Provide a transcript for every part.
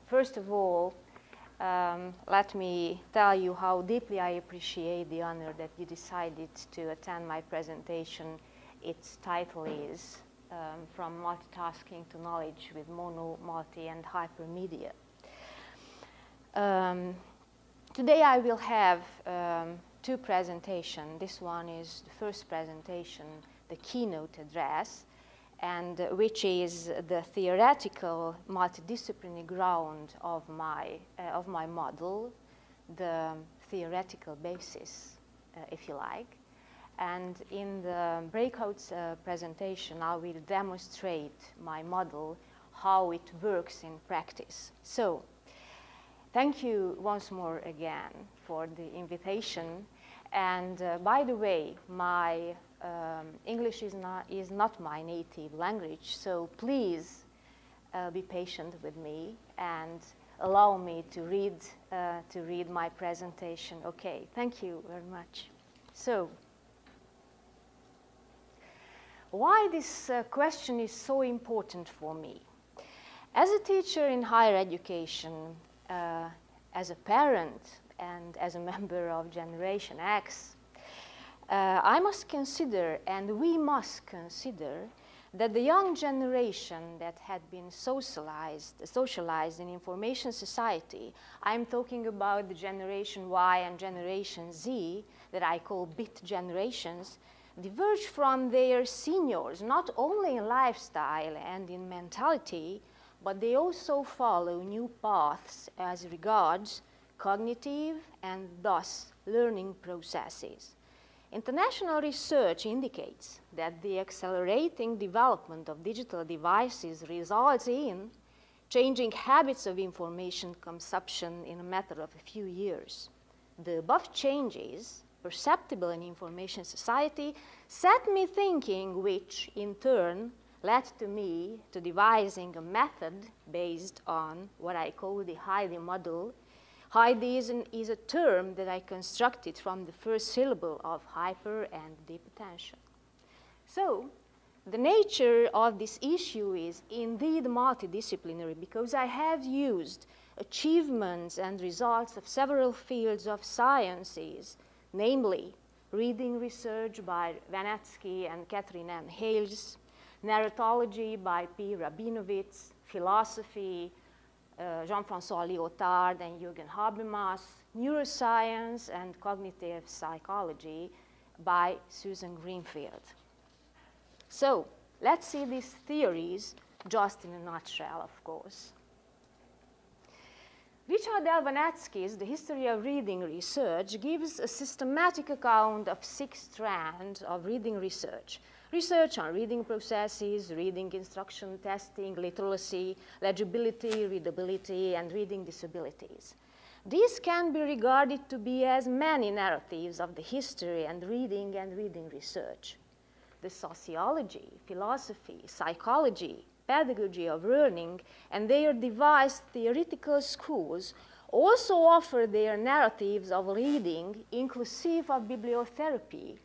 First of all, let me tell you how deeply I appreciate the honor that you decided to attend my presentation. Its title is From Multitasking to Knowledge with Mono, Multi, and Hypermedia. Today I will have two presentations. This one is the first presentation, the keynote address, and which is the theoretical multidisciplinary ground of my model, the theoretical basis, if you like. And in the breakout presentation, I will demonstrate my model, how it works in practice. So, thank you once more again for the invitation. And by the way, my English is not my native language, so please be patient with me and allow me to read my presentation. Okay, thank you very much. So, why this question is so important for me? As a teacher in higher education, as a parent, and as a member of Generation X, I must consider, and we must consider, that the young generation that had been socialized in information society, I'm talking about the Generation Y and Generation Z, that I call bit generations, diverge from their seniors, not only in lifestyle and in mentality, but they also follow new paths as regards cognitive and thus learning processes. International research indicates that the accelerating development of digital devices results in changing habits of information consumption in a matter of a few years. The above changes, perceptible in information society, set me thinking, which in turn led to me to devising a method based on what I call the Heidi model. Heidi is a term that I constructed from the first syllable of hyper and hypertension. So, the nature of this issue is indeed multidisciplinary because I have used achievements and results of several fields of sciences, namely reading research by Vanetsky and Catherine M. Hales, narratology by P. Rabinowitz, philosophy, Jean-François Lyotard and Jürgen Habermas, neuroscience and cognitive psychology by Susan Greenfield. So, let's see these theories just in a nutshell, of course. Richard L. Vanetsky's The History of Reading Research gives a systematic account of 6 strands of reading research. Research on reading processes, reading instruction, testing, literacy, legibility, readability, and reading disabilities. These can be regarded to be as many narratives of the history and reading research. The sociology, philosophy, psychology, pedagogy of learning, and their devised theoretical schools also offer their narratives of reading, inclusive of bibliotherapy,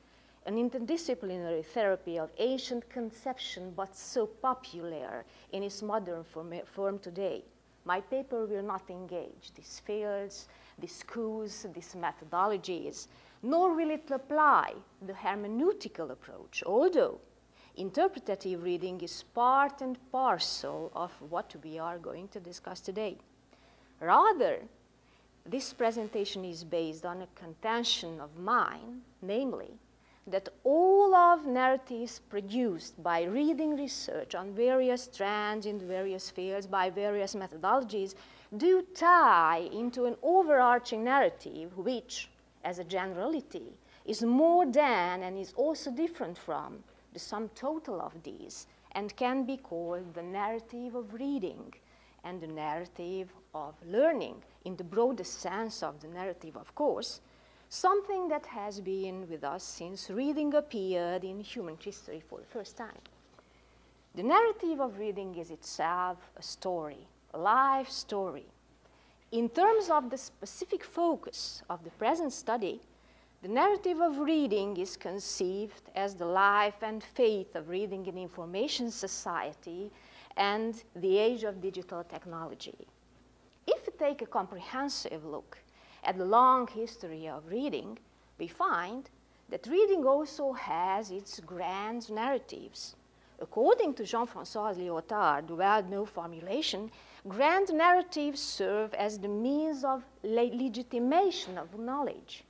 an interdisciplinary therapy of ancient conception, but so popular in its modern form today. My paper will not engage these fields, these schools, these methodologies, nor will it apply the hermeneutical approach, although interpretative reading is part and parcel of what we are going to discuss today. Rather, this presentation is based on a contention of mine, namely, that all of narratives produced by reading research on various strands in various fields by various methodologies do tie into an overarching narrative which, as a generality, is more than and is also different from the sum total of these and can be called the narrative of reading and the narrative of learning in the broadest sense of the narrative, of course, something that has been with us since reading appeared in human history for the first time. The narrative of reading is itself a story, a life story. In terms of the specific focus of the present study, the narrative of reading is conceived as the life and faith of reading in information society and the age of digital technology. take a comprehensive look at the long history of reading, we find that reading also has its grand narratives. According to Jean-François Lyotard, the well-known formulation, grand narratives serve as the means of legitimation of knowledge.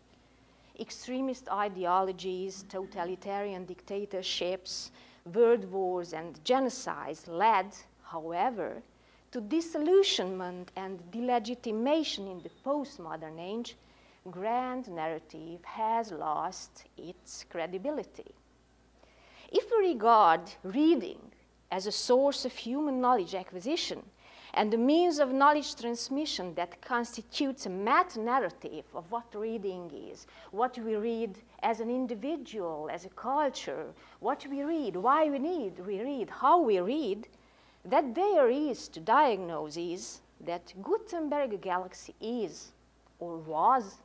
Extremist ideologies, totalitarian dictatorships, world wars, and genocides led, however, to disillusionment and delegitimation in the postmodern age. Grand narrative has lost its credibility. If we regard reading as a source of human knowledge acquisition and the means of knowledge transmission that constitutes a meta-narrative of what reading is, what we read as an individual, as a culture, what we read, why we read, how we read, that there is to diagnose is that Gutenberg galaxy is or was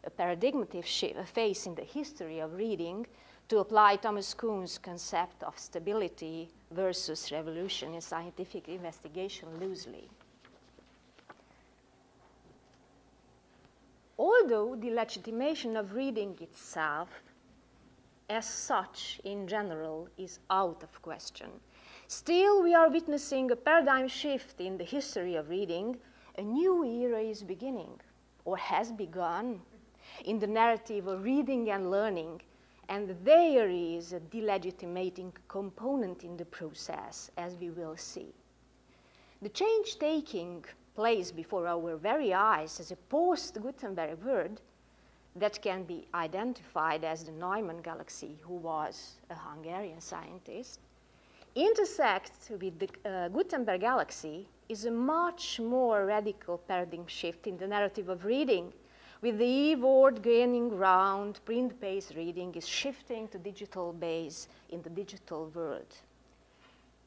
a paradigmatic phase in the history of reading, to apply Thomas Kuhn's concept of stability versus revolution in scientific investigation loosely. Although the legitimation of reading itself as such in general is out of question, still we are witnessing a paradigm shift in the history of reading. A new era is beginning, or has begun, in the narrative of reading and learning, and there is a delegitimating component in the process, as we will see. The change taking place before our very eyes as a post-Gutenberg world that can be identified as the Neumann galaxy, who was a Hungarian scientist, intersects with the Gutenberg galaxy is a much more radical paradigm shift in the narrative of reading. With the e-word gaining ground, print-based reading is shifting to digital base in the digital world.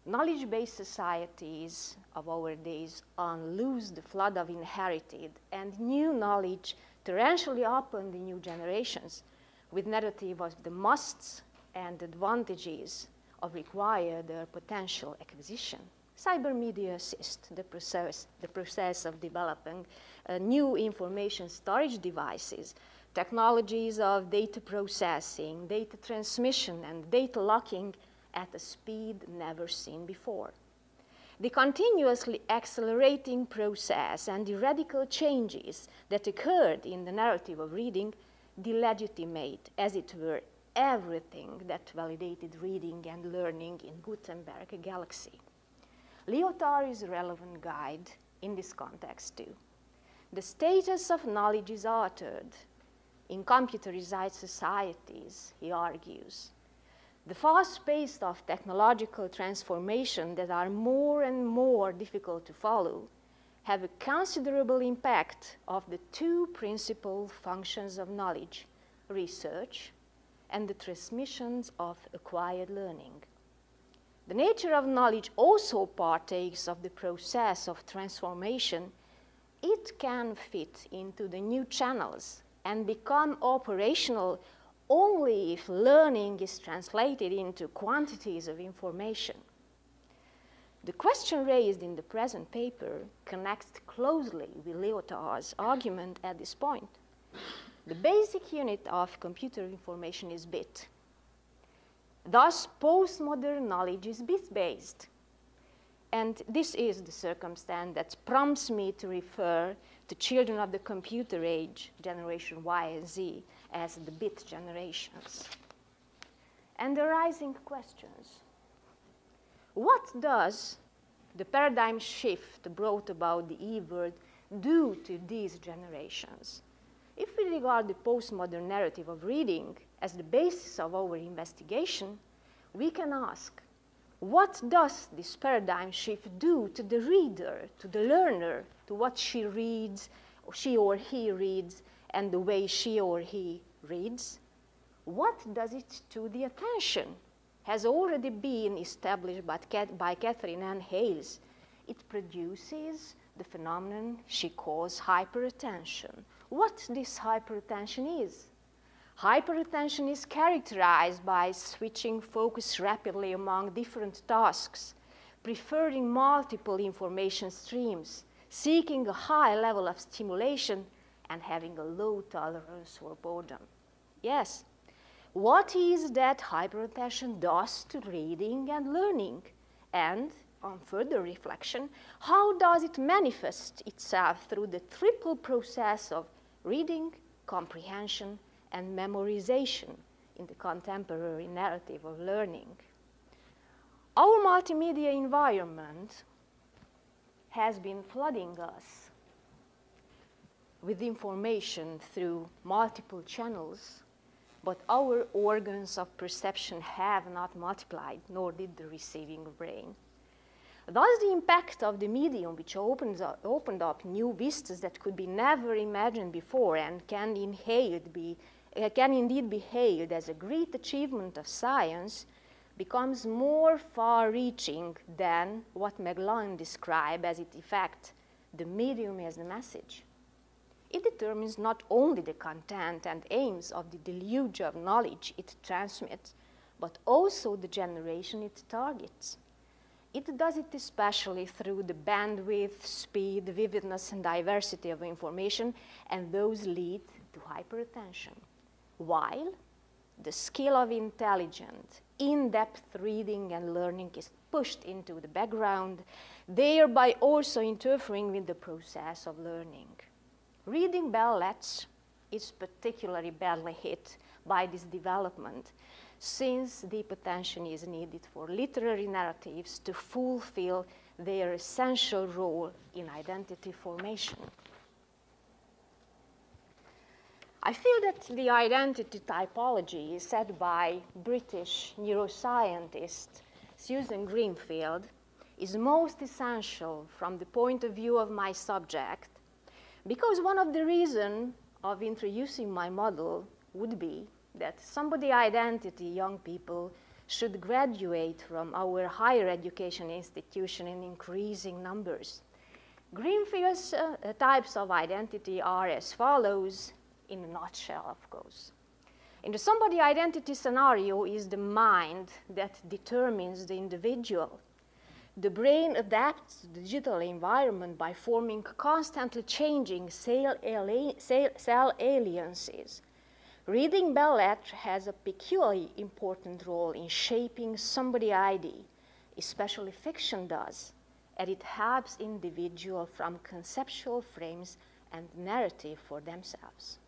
Knowledge-based societies of our days unloose the flood of inherited and new knowledge torrentially upon the new generations with narrative of the musts and advantages of required potential acquisition. Cybermedia assist the process of developing new information storage devices, technologies of data processing, data transmission, and data locking at a speed never seen before. The continuously accelerating process and the radical changes that occurred in the narrative of reading delegitimate, as it were, everything that validated reading and learning in Gutenberg galaxy. Lyotard is a relevant guide in this context too. The status of knowledge is altered in computerized societies, he argues. The fast pace of technological transformation that are more and more difficult to follow have a considerable impact of the two principal functions of knowledge, research and the transmissions of acquired learning. The nature of knowledge also partakes of the process of transformation. It can fit into the new channels and become operational only if learning is translated into quantities of information. The question raised in the present paper connects closely with Lyotard's argument at this point. The basic unit of computer information is bit. Thus, postmodern knowledge is bit-based. And this is the circumstance that prompts me to refer to children of the computer age, generation Y and Z, as the bit generations. And the rising questions. What does the paradigm shift brought about the E-word do to these generations? If we regard the postmodern narrative of reading as the basis of our investigation, we can ask, what does this paradigm shift do to the reader, to the learner, to what she reads, or she or he reads, and the way she or he reads? What does it to the attention? Has already been established by Catherine Ann Hales. It produces the phenomenon she calls hyperattention. What this hyperattention is? Hyperattention is characterized by switching focus rapidly among different tasks, preferring multiple information streams, seeking a high level of stimulation and having a low tolerance for boredom. Yes, what is that hyperattention does to reading and learning? And, on further reflection, how does it manifest itself through the triple process of reading, comprehension, and memorization in the contemporary narrative of learning? Our multimedia environment has been flooding us with information through multiple channels, but our organs of perception have not multiplied, nor did the receiving brain. Thus, the impact of the medium, which opened up new vistas that could be never imagined before and can indeed be hailed as a great achievement of science, becomes more far-reaching than what McLuhan described as its effect, the medium as the message. It determines not only the content and aims of the deluge of knowledge it transmits, but also the generation it targets. It does it especially through the bandwidth, speed, vividness, and diversity of information, and those lead to hyperattention. While the skill of intelligent, in-depth reading and learning is pushed into the background, thereby also interfering with the process of learning. Reading ballets is particularly badly hit by this development, since deep attention is needed for literary narratives to fulfill their essential role in identity formation. I feel that the identity typology set by British neuroscientist Susan Greenfield is most essential from the point of view of my subject, because one of the reasons of introducing my model would be that somebody identity young people should graduate from our higher education institution in increasing numbers. Greenfield's types of identity are as follows, in a nutshell, of course. In the somebody identity scenario is the mind that determines the individual. The brain adapts to the digital environment by forming constantly changing cell alliances. Reading ballet has a peculiarly important role in shaping somebody ID, especially fiction does, and it helps individuals from conceptual frames and narrative for themselves.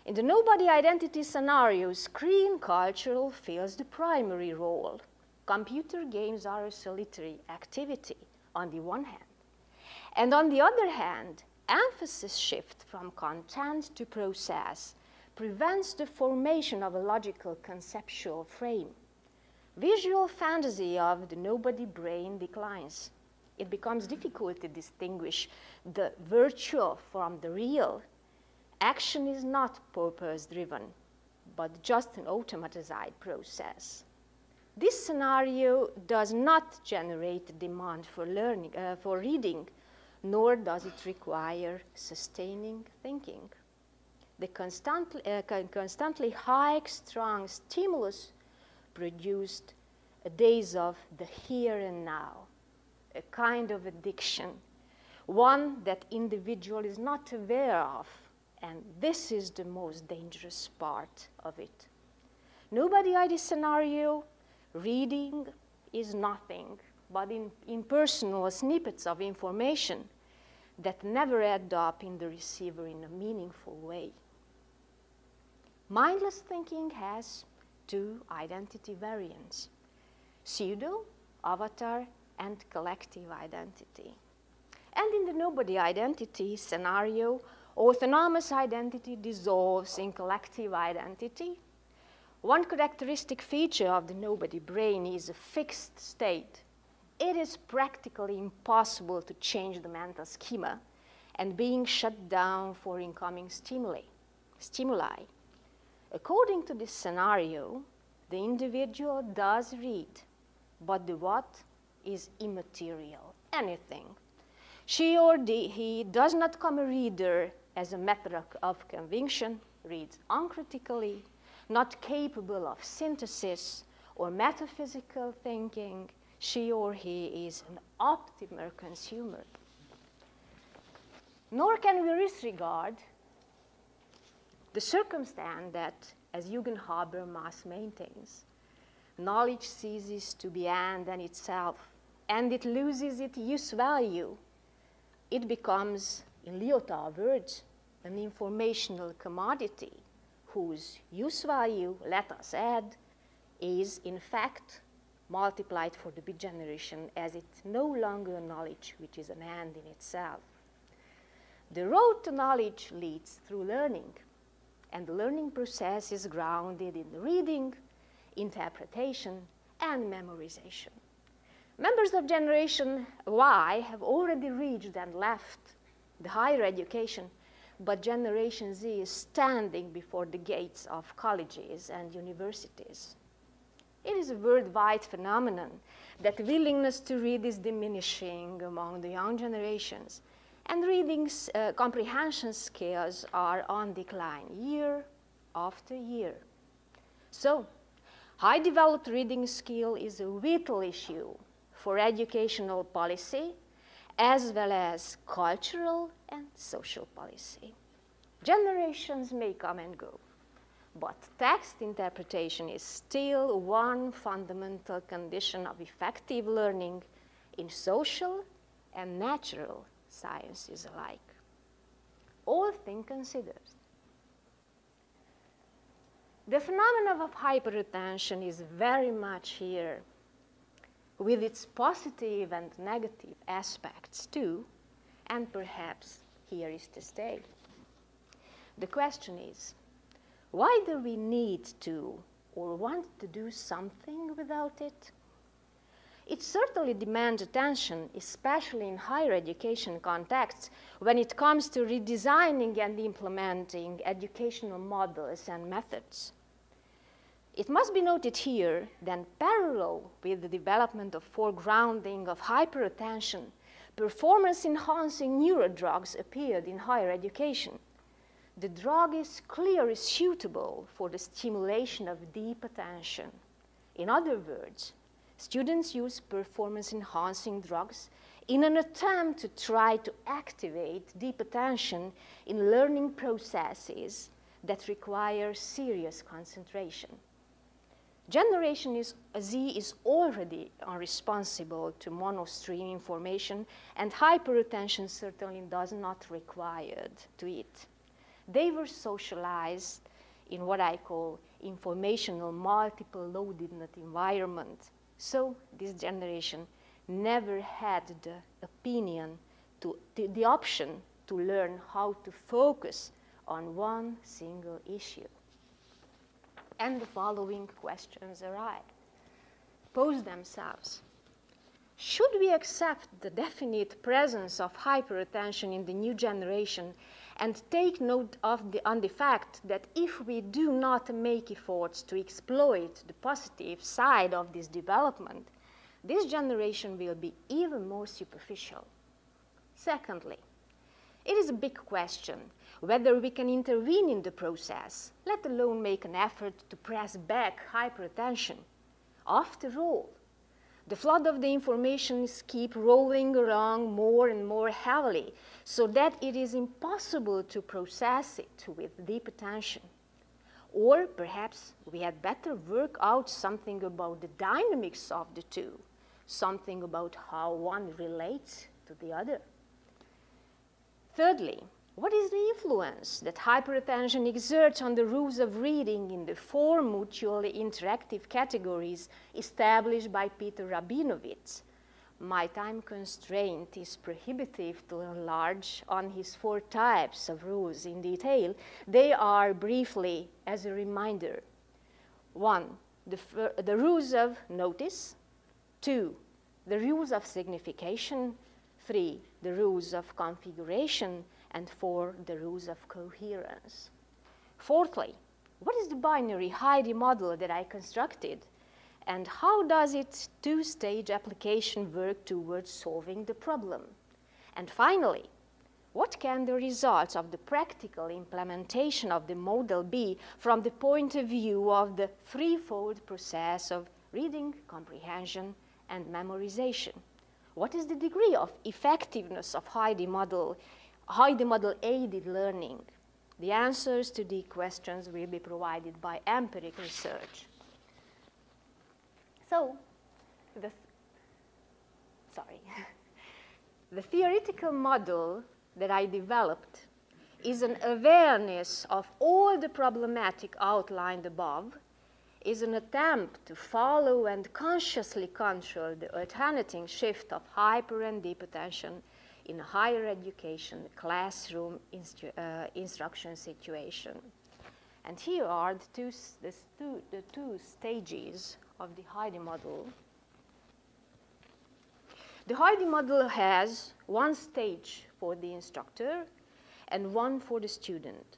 In the nobody identity scenario, screen culture fills the primary role. Computer games are a solitary activity on the one hand. And on the other hand, emphasis shift from content to process prevents the formation of a logical conceptual frame. Visual fantasy of the nobody brain declines. It becomes difficult to distinguish the virtual from the real. Action is not purpose-driven, but just an automatized process. This scenario does not generate demand for learning, for reading, nor does it require sustaining thinking. The constantly high, strong stimulus produced a daze of the here and now, a kind of addiction, one that individual is not aware of, and this is the most dangerous part of it. Nobody ID scenario, reading is nothing but impersonal snippets of information that never add up in the receiver in a meaningful way. Mindless thinking has two identity variants: pseudo, avatar, and collective identity. And in the nobody identity scenario, autonomous identity dissolves in collective identity. One characteristic feature of the nobody brain is a fixed state. It is practically impossible to change the mental schema and being shut down for incoming stimuli. According to this scenario, the individual does read, but the what is immaterial, anything. She or he does not become a reader as a matter of conviction, reads uncritically, not capable of synthesis or metaphysical thinking. She or he is an optimal consumer. Nor can we disregard the circumstance that, as Jürgen Habermas maintains, knowledge ceases to be end in itself, and it loses its use value. It becomes, in Lyotard's words, an informational commodity whose use value, let us add, is in fact multiplied for the big generation as it's no longer knowledge which is an end in itself. The road to knowledge leads through learning, and the learning process is grounded in reading, interpretation, and memorization. Members of Generation Y have already reached and left the higher education, but Generation Z is standing before the gates of colleges and universities. It is a worldwide phenomenon that willingness to read is diminishing among the young generations, and reading comprehension skills are on decline year after year. So, high developed reading skill is a vital issue for educational policy as well as cultural and social policy. Generations may come and go, but text interpretation is still one fundamental condition of effective learning in social and natural sciences alike. All things considered, the phenomenon of hyperattention is very much here, with its positive and negative aspects too, and perhaps here is to stay. The question is, why do we need to or want to do something without it? It certainly demands attention, especially in higher education contexts, when it comes to redesigning and implementing educational models and methods. It must be noted here that parallel with the development of foregrounding of hyperattention, performance-enhancing neurodrugs appeared in higher education. The drug is clearly suitable for the stimulation of deep attention. In other words, students use performance-enhancing drugs in an attempt to try to activate deep attention in learning processes that require serious concentration. Generation Z is already responsible to monostream information, and hyperattention certainly does not require to it. They were socialized in what I call informational multiple loaded environment. So this generation never had the opinion, the option to learn how to focus on one single issue. And the following questions pose themselves. Should we accept the definite presence of hyperattention in the new generation and take note of on the fact that if we do not make efforts to exploit the positive side of this development, this generation will be even more superficial? Secondly, it is a big question whether we can intervene in the process, let alone make an effort to press back hyperattention. After all, the flood of the informations keep rolling around more and more heavily, so that it is impossible to process it with deep attention. Or perhaps we had better work out something about the dynamics of the two, something about how one relates to the other. Thirdly, what is the influence that hyperattention exerts on the rules of reading in the four mutually interactive categories established by Peter Rabinowitz? My time constraint is prohibitive to enlarge on his four types of rules in detail. They are briefly as a reminder. 1, the rules of notice. 2, the rules of signification. 3, the rules of configuration. And 4, the rules of coherence. Fourthly, what is the binary Heidi model that I constructed? And how does its two-stage application work towards solving the problem? And finally, what can the results of the practical implementation of the model be from the point of view of the threefold process of reading, comprehension, and memorization? What is the degree of effectiveness of Heidi model how the model aided learning. The answers to the questions will be provided by empiric research. So, the theoretical model that I developed is an awareness of all the problematic outlined above, is an attempt to follow and consciously control the alternating shift of hyper and deep attention in a higher education classroom instruction situation. And here are the two stages of the Heidi model. The Heidi model has one stage for the instructor and one for the student.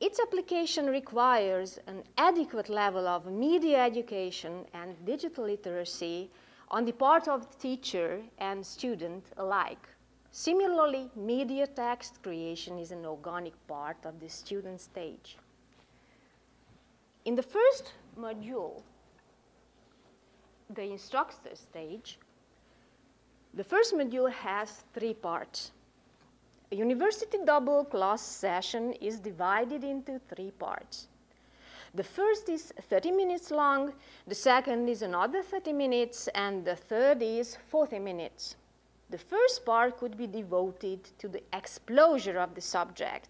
Its application requires an adequate level of media education and digital literacy on the part of the teacher and student alike. Similarly, media text creation is an organic part of the student stage. In the first module, the instructor stage, the first module has 3 parts. A university double class session is divided into 3 parts. The first is 30 minutes long, the second is another 30 minutes, and the third is 40 minutes. The first part could be devoted to the exposure of the subject.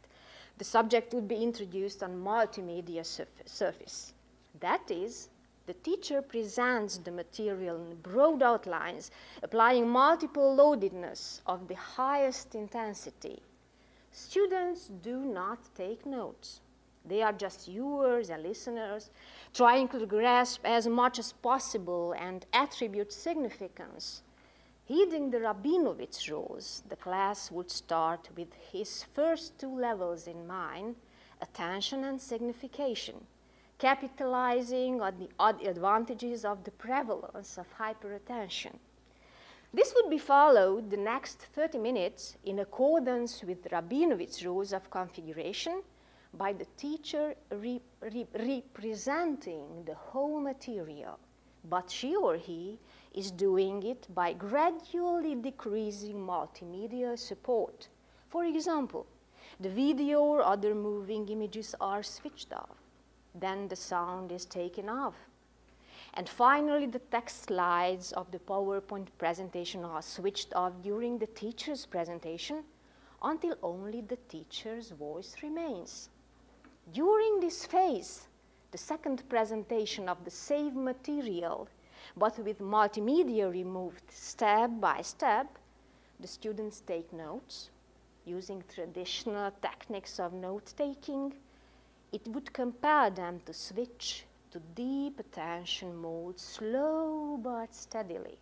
The subject would be introduced on multimedia surface. That is, the teacher presents the material in broad outlines, applying multiple loadedness of the highest intensity. Students do not take notes. They are just viewers and listeners, trying to grasp as much as possible and attribute significance. Heeding the Rabinovich rules, the class would start with his first 2 levels in mind, attention and signification, capitalizing on the advantages of the prevalence of hyperattention. This would be followed the next 30 minutes in accordance with Rabinovich rules of configuration by the teacher representing the whole material, but she or he is doing it by gradually decreasing multimedia support. For example, the video or other moving images are switched off. Then the sound is taken off. And finally, the text slides of the PowerPoint presentation are switched off during the teacher's presentation until only the teacher's voice remains. During this phase, the second presentation of the same material, but with multimedia removed step by step, the students take notes using traditional techniques of note-taking. It would compel them to switch to deep attention mode slow but steadily.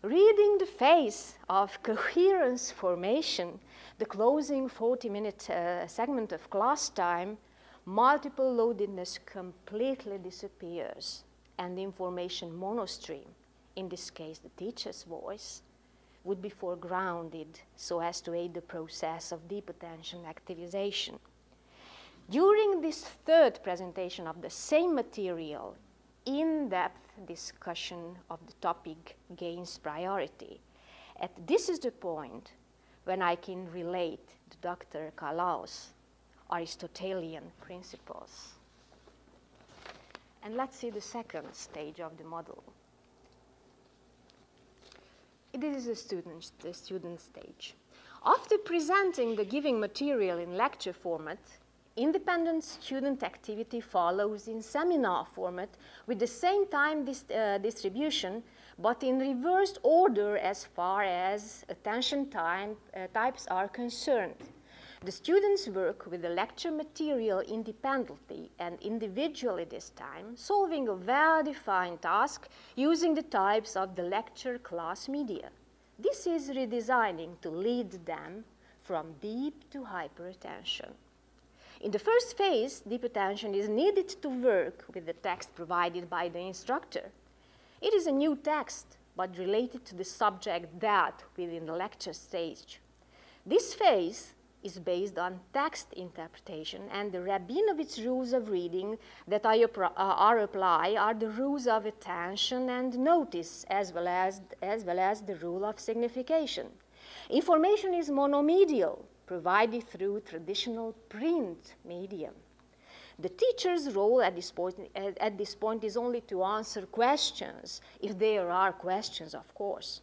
Reading the phase of coherence formation, the closing 40-minute segment of class time, multiple loadedness completely disappears, and the information monostream, in this case the teacher's voice, would be foregrounded so as to aid the process of deep attention activization. During this third presentation of the same material, in-depth discussion of the topic gains priority. And this is the point when I can relate to Dr. Kalau's Aristotelian principles. And let's see the second stage of the model. This is the student stage. After presenting the given material in lecture format, independent student activity follows in seminar format with the same time distribution, but in reversed order as far as attention types are concerned. The students work with the lecture material independently and individually this time, solving a well-defined task using the types of the lecture class media. This is redesigning to lead them from deep to hyperattention. In the first phase, deep attention is needed to work with the text provided by the instructor. It is a new text, but related to the subject dealt within the lecture stage. This phase is based on text interpretation, and the Rabinovich rules of reading that are applied are the rules of attention and notice, as well as the rule of signification. Information is monomedial, provided through traditional print medium. The teacher's role at this point is only to answer questions, if there are questions, of course.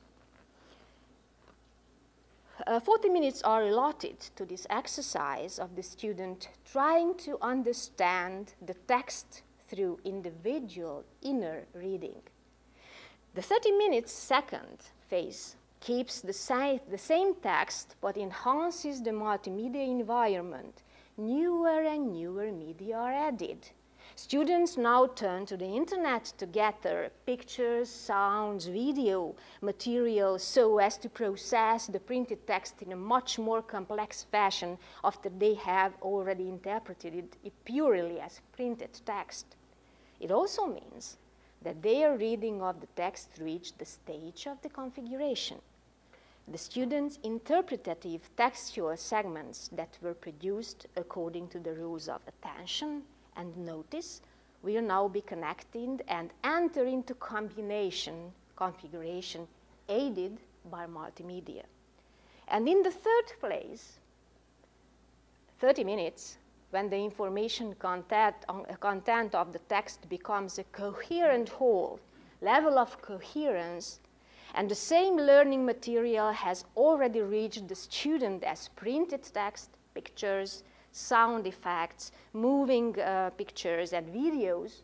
40 minutes are allotted to this exercise of the student trying to understand the text through individual inner reading. The 30 minutes second phase keeps the same text but enhances the multimedia environment. Newer and newer media are added. Students now turn to the internet to gather pictures, sounds, video material so as to process the printed text in a much more complex fashion after they have already interpreted it purely as printed text. It also means that their reading of the text reached the stage of the configuration. The students' interpretative textual segments that were produced according to the rules of attention and notice will now be connected and enter into configuration aided by multimedia. And in the third place, 30 minutes, when the information content of the text becomes a coherent whole, level of coherence, and the same learning material has already reached the student as printed text, pictures, sound effects, moving pictures and videos,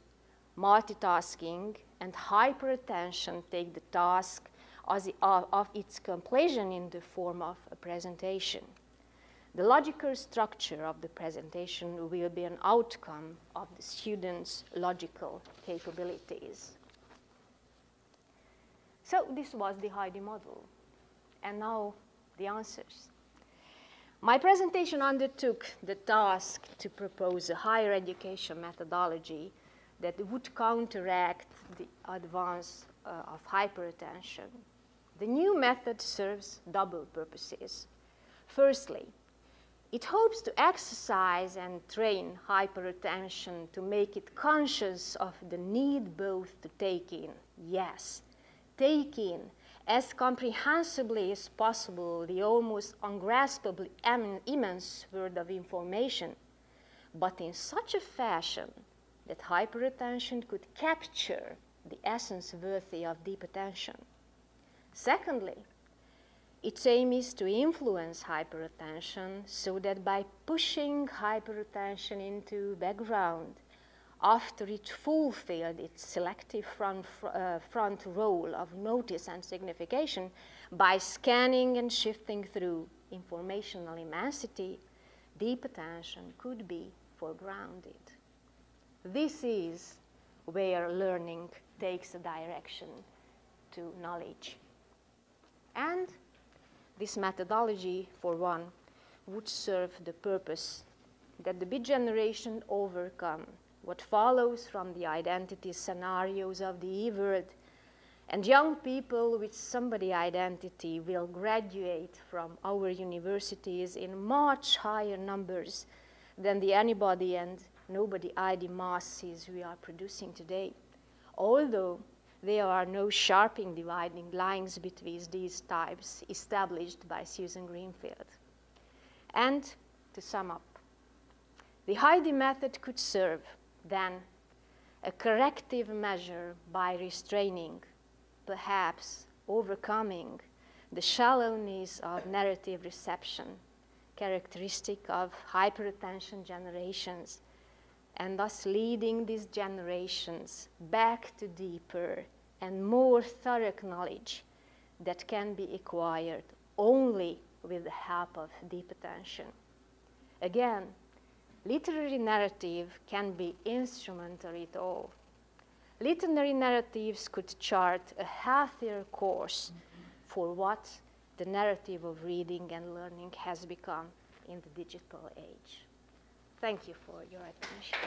multitasking and hyperattention take the task of its completion in the form of a presentation. The logical structure of the presentation will be an outcome of the student's logical capabilities. So this was the Heidi model, and now the answers. My presentation undertook the task to propose a higher education methodology that would counteract the advance of hyperattention. The new method serves double purposes. Firstly, it hopes to exercise and train hyperattention to make it conscious of the need both to take in, yes, take in as comprehensively as possible the almost ungraspably immense world of information, but in such a fashion that hyperattention could capture the essence worthy of deep attention. Secondly, its aim is to influence hyperattention so that by pushing hyperattention into background, after it fulfilled its selective front role of notice and signification, by scanning and shifting through informational immensity, deep attention could be foregrounded. This is where learning takes a direction to knowledge. And this methodology, for one, would serve the purpose that the big generation overcome what follows from the identity scenarios of the E-word, and young people with somebody identity will graduate from our universities in much higher numbers than the anybody and nobody ID masses we are producing today, although there are no sharping dividing lines between these types established by Susan Greenfield. And to sum up, the Heidi method could serve then a corrective measure by restraining, perhaps overcoming, the shallowness of narrative reception, characteristic of hyperattention generations, and thus leading these generations back to deeper and more thorough knowledge that can be acquired only with the help of deep attention. Again, literary narrative can be instrumental at all. Literary narratives could chart a healthier course for what the narrative of reading and learning has become in the digital age. Thank you for your attention.